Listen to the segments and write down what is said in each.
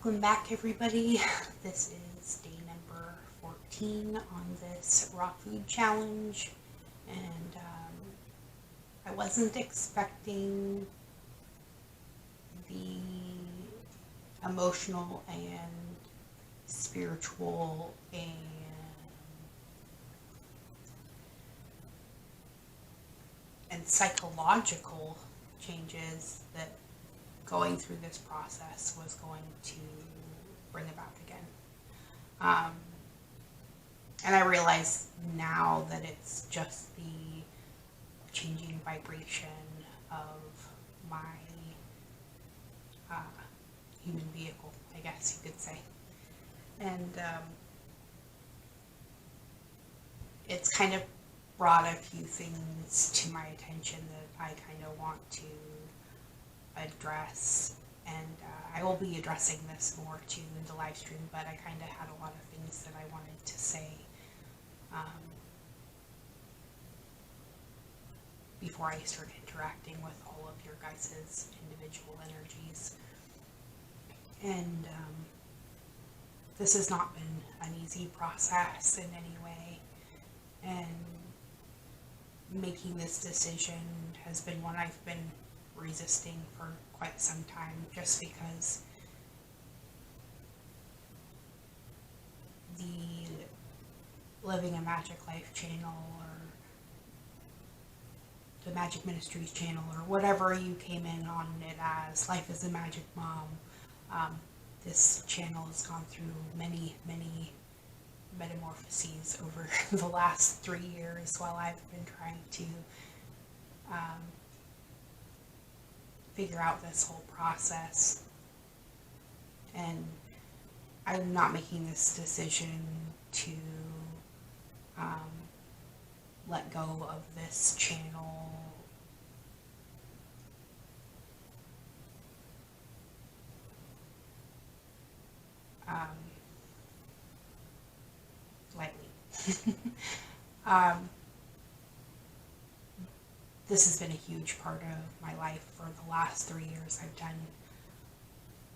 Welcome back, everybody. This is day number 14 on this raw food challenge, and I wasn't expecting the emotional and spiritual and psychological changes that going through this process was going to bring about again. And I realize now that it's just the changing vibration of my human vehicle, I guess you could say. And it's kind of brought a few things to my attention that I kind of want to address, and I will be addressing this more too in the live stream, but I kind of had a lot of things that I wanted to say before I start interacting with all of your guys' individual energies. And this has not been an easy process in any way, and making this decision has been one I've been resisting for quite some time, just because the Living a Magic Life channel or the Majik Ministries channel or whatever you came in on it as, Life is a Magic Mom, this channel has gone through many metamorphoses over the last 3 years while I've been trying to figure out this whole process. And I'm not making this decision to let go of this channel lightly. This has been a huge part of my life for the last 3 years. I've done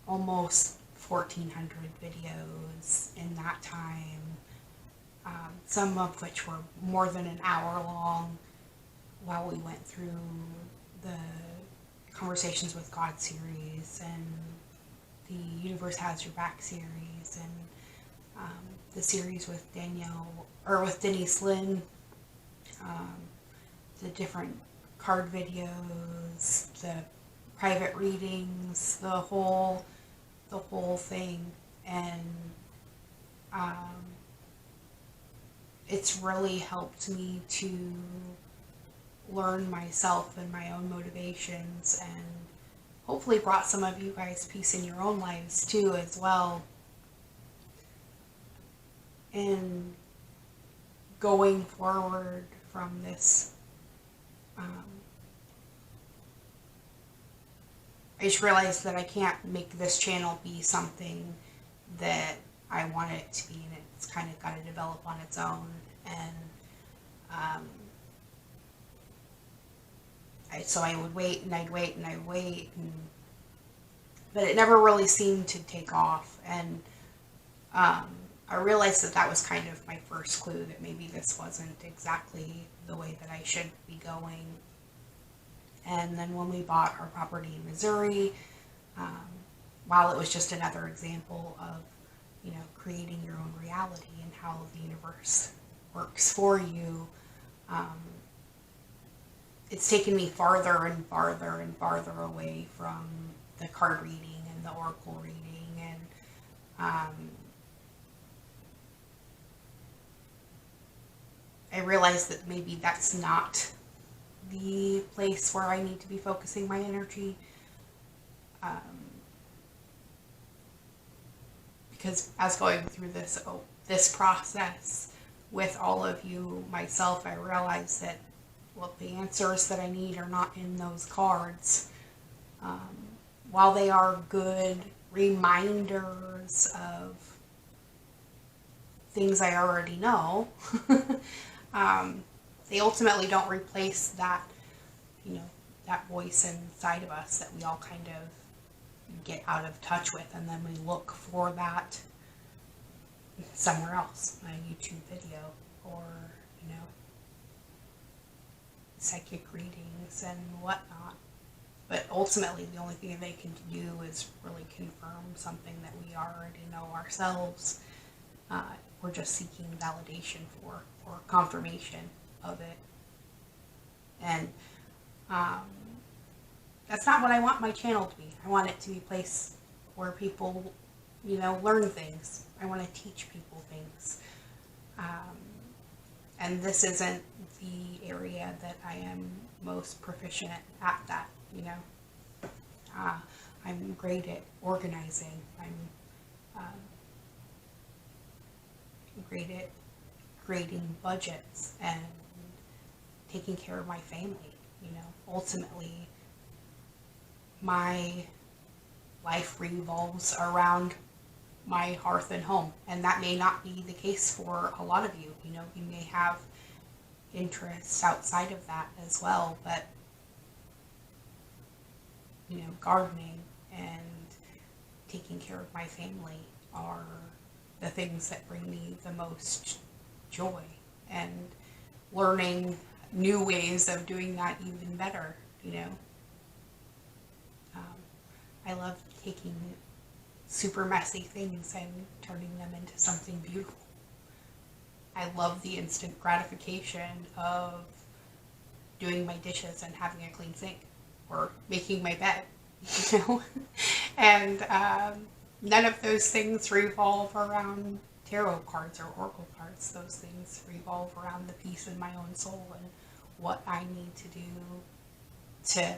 almost 1,400 videos in that time, some of which were more than an hour long while we went through the Conversations with God series and the Universe Has Your Back series and the series with Denise Lynn, the different card videos, the private readings, the whole thing. And it's really helped me to learn myself and my own motivations, and hopefully brought some of you guys peace in your own lives too as well. And going forward from this, I just realized that I can't make this channel be something that I want it to be, and it's kind of got to develop on its own. And so I would wait and I'd wait, but it never really seemed to take off. And I realized that was kind of my first clue that maybe this wasn't exactly the way that I should be going. And then when we bought our property in Missouri, while it was just another example of, creating your own reality and how the universe works for you, it's taken me farther and farther and farther away from the card reading and the oracle reading. And I realized that maybe that's not the place where I need to be focusing my energy, because as going through this process with all of you, myself, I realized that the answers that I need are not in those cards. While they are good reminders of things I already know, they ultimately don't replace that, that voice inside of us that we all kind of, get out of touch with, and then we look for that somewhere else, a YouTube video, or, you know, psychic readings and whatnot. But ultimately, the only thing they can do is really confirm something that we already know ourselves. We're just seeking validation for, or confirmation of it. And that's not what I want my channel to be. I want it to be a place where people, you know, learn things. I want to teach people things. And this isn't the area that I am most proficient at that, you know. I'm great at organizing. I'm great at creating budgets and taking care of my family, you know. Ultimately, my life revolves around my hearth and home, and that may not be the case for a lot of you. You know, you may have interests outside of that as well, but, you know, gardening and taking care of my family are the things that bring me the most joy, and learning new ways of doing that even better, you know. I love taking super messy things and turning them into something beautiful. I love the instant gratification of doing my dishes and having a clean sink, or making my bed, you know. And none of those things revolve around tarot cards or oracle cards. Those things revolve around the peace in my own soul and what I need to do to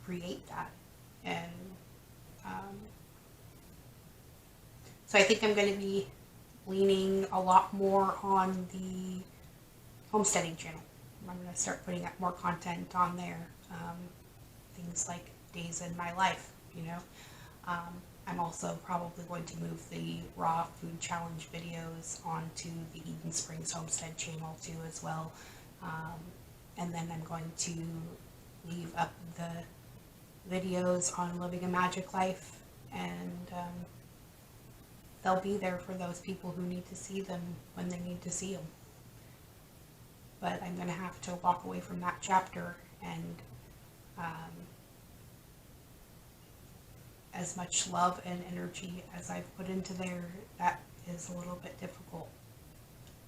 create that. And so I think I'm going to be leaning a lot more on the homesteading channel. I'm going to start putting up more content on there. Things like days in my life, you know. I'm also probably going to move the raw food challenge videos onto the Eden Springs Homestead channel too as well. And then I'm going to leave up the videos on living a magic life, and they'll be there for those people who need to see them when they need to see them. But I'm going to have to walk away from that chapter, and as much love and energy as I've put into there, that is a little bit difficult.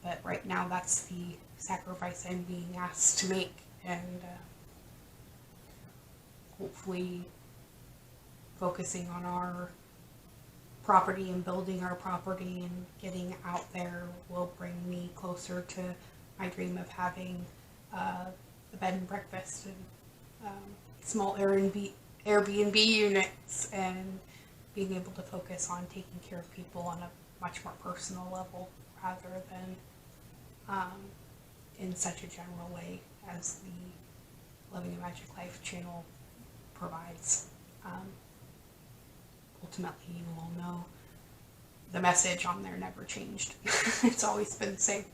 But right now, that's the sacrifice I'm being asked to make, and hopefully focusing on our property and building our property and getting out there will bring me closer to my dream of having the bed and breakfast and small Airbnb units, and being able to focus on taking care of people on a much more personal level rather than in such a general way as the Living a Magic Life channel provides. Ultimately, you all know the message on there never changed. It's always been the same.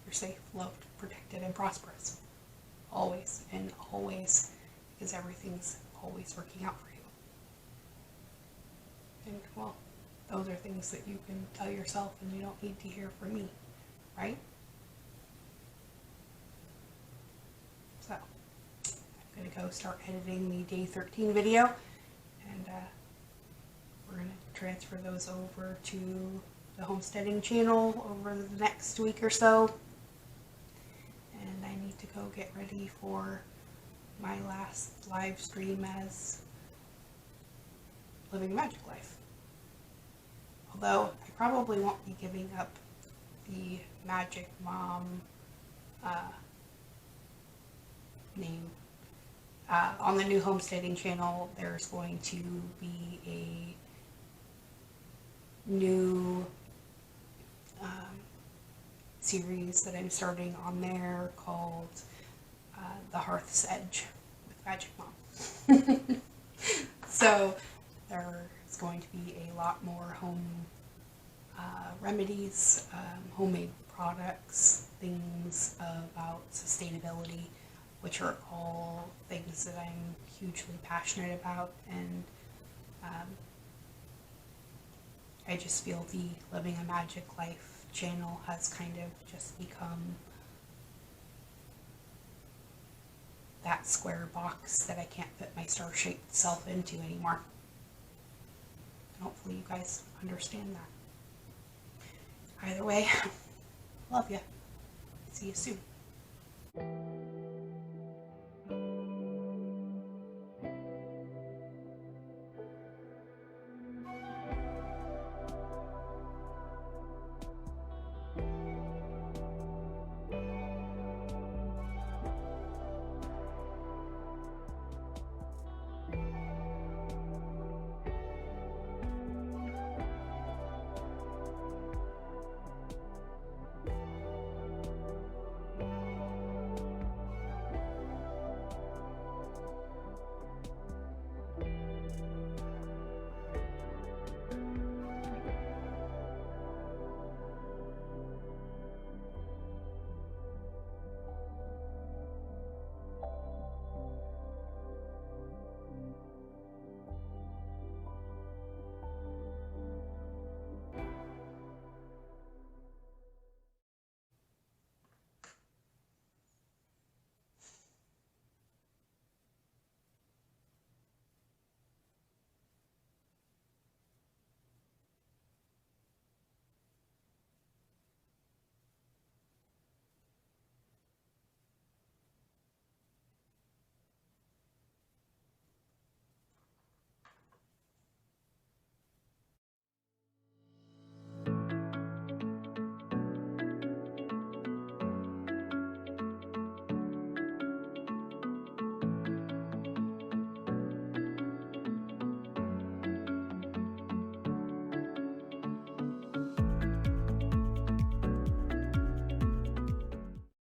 You're safe, loved, protected, and prosperous. Always and always, because everything's always working out for you. And, well, those are things that you can tell yourself, and you don't need to hear from me, right? So, I'm going to go start editing the day 13 video, and we're going to transfer those over to the homesteading channel over the next week or so. And I need to go get ready for my last live stream as Living a Magic Life. Although I probably won't be giving up the Magic Mom name. On the new homesteading channel, there's going to be a new series that I'm starting on there called The Hearth's Edge with Magic Mom. So there's going to be a lot more home remedies, homemade products, things about sustainability, which are all things that I'm hugely passionate about, and I just feel the Living a Magic Life channel has kind of just become that square box that I can't fit my star-shaped self into anymore. And hopefully you guys understand that. Either way, love ya. See you soon.